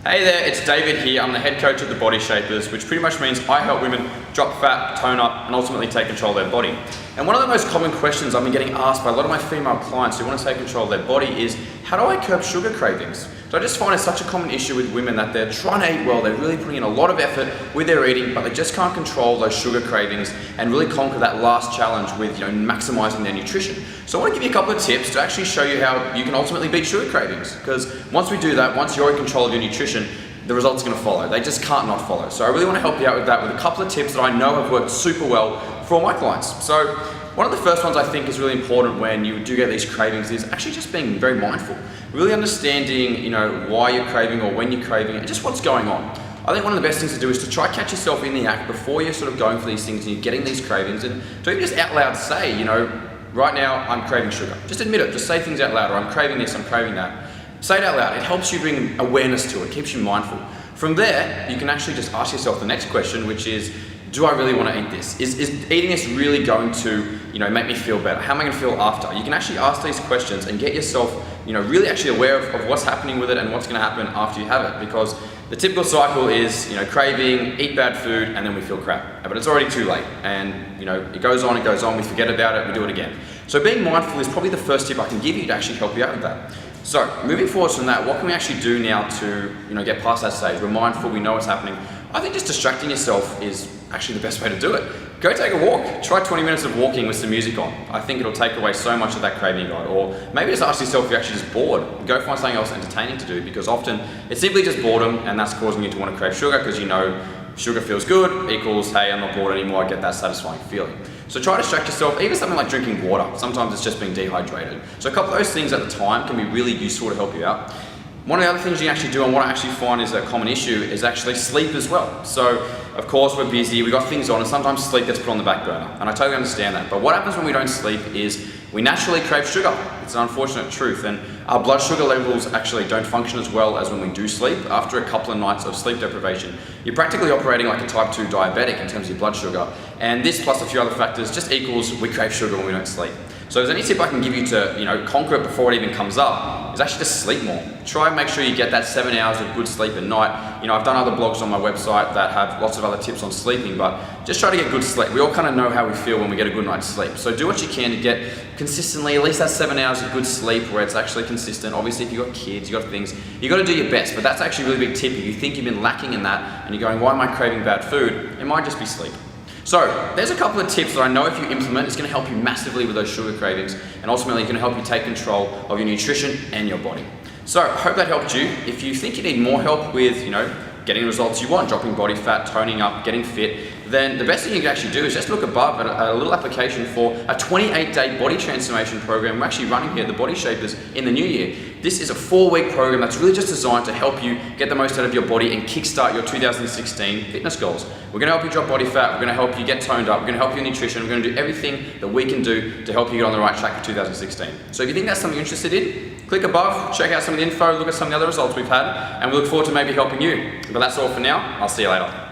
Hey there, it's David here. I'm the head coach of the Body Shapers, which pretty much means I help women drop fat, tone up, and ultimately take control of their body. And one of the most common questions I've been getting asked by a lot of my female clients who want to take control of their body is, how do I curb sugar cravings? So I just find it's such a common issue with women that they're trying to eat well, they're really putting in a lot of effort with their eating, but they just can't control those sugar cravings and really conquer that last challenge with maximizing their nutrition. So I want to give you a couple of tips to actually show you how you can ultimately beat sugar cravings. Because once we do that, once you're in control of your nutrition, the results are going to follow. They just can't not follow. So I really want to help you out with that with a couple of tips that I know have worked super well for all my clients. So one of the first ones I think is really important when you do get these cravings is actually just being very mindful. Really understanding, why you're craving or when you're craving and just what's going on. I think one of the best things to do is to try catch yourself in the act before you're sort of going for these things and you're getting these cravings, and to even just out loud say, right now I'm craving sugar. Just admit it, just say things out loud, or I'm craving this, I'm craving that. Say it out loud. It helps you bring awareness to it, keeps you mindful. From there, you can actually just ask yourself the next question, which is, do I really want to eat this? Is eating this really going to, make me feel better? How am I going to feel after? You can actually ask these questions and get yourself, really actually aware of what's happening with it and what's going to happen after you have it. Because the typical cycle is, craving, eat bad food, and then we feel crap. But it's already too late. And, it goes on, we forget about it, we do it again. So being mindful is probably the first tip I can give you to actually help you out with that. So moving forward from that, what can we actually do now to, get past that stage? We're mindful, we know what's happening. I think just distracting yourself is actually the best way to do it. Go take a walk. Try 20 minutes of walking with some music on. I think it'll take away so much of that craving you got. Or maybe just ask yourself if you're actually just bored. Go find something else entertaining to do, because often it's simply just boredom and that's causing you to want to crave sugar because sugar feels good equals, hey, I'm not bored anymore, I get that satisfying feeling. So try to distract yourself, even something like drinking water. Sometimes it's just being dehydrated. So a couple of those things at the time can be really useful to help you out. One of the other things you can actually do, and what I actually find is a common issue, is actually sleep as well. So, of course, we're busy, we've got things on, and sometimes sleep gets put on the back burner. And I totally understand that. But what happens when we don't sleep is we naturally crave sugar. It's an unfortunate truth. And our blood sugar levels actually don't function as well as when we do sleep. After a couple of nights of sleep deprivation, you're practically operating like a type 2 diabetic in terms of your blood sugar. And this plus a few other factors just equals we crave sugar when we don't sleep. So if there's any tip I can give you to, conquer it before it even comes up, is actually just sleep more. Try and make sure you get that 7 hours of good sleep at night. I've done other blogs on my website that have lots of other tips on sleeping, but just try to get good sleep. We all kind of know how we feel when we get a good night's sleep. So do what you can to get consistently at least that 7 hours of good sleep where it's actually consistent. Obviously, if you've got kids, you've got things, you've got to do your best, but that's actually a really big tip. If you think you've been lacking in that and you're going, why am I craving bad food? It might just be sleep. So there's a couple of tips that I know if you implement, it's going to help you massively with those sugar cravings, and ultimately it's going to help you take control of your nutrition and your body. So I hope that helped you. If you think you need more help with, getting the results you want, dropping body fat, toning up, getting fit, then the best thing you can actually do is just look above at a little application for a 28-day body transformation program we're actually running here at the Body Shapers in the new year. This is a 4-week program that's really just designed to help you get the most out of your body and kickstart your 2016 fitness goals. We're going to help you drop body fat, we're going to help you get toned up, we're going to help you in nutrition, we're going to do everything that we can do to help you get on the right track for 2016. So if you think that's something you're interested in, click above, check out some of the info, look at some of the other results we've had, and we look forward to maybe helping you. But that's all for now. I'll see you later.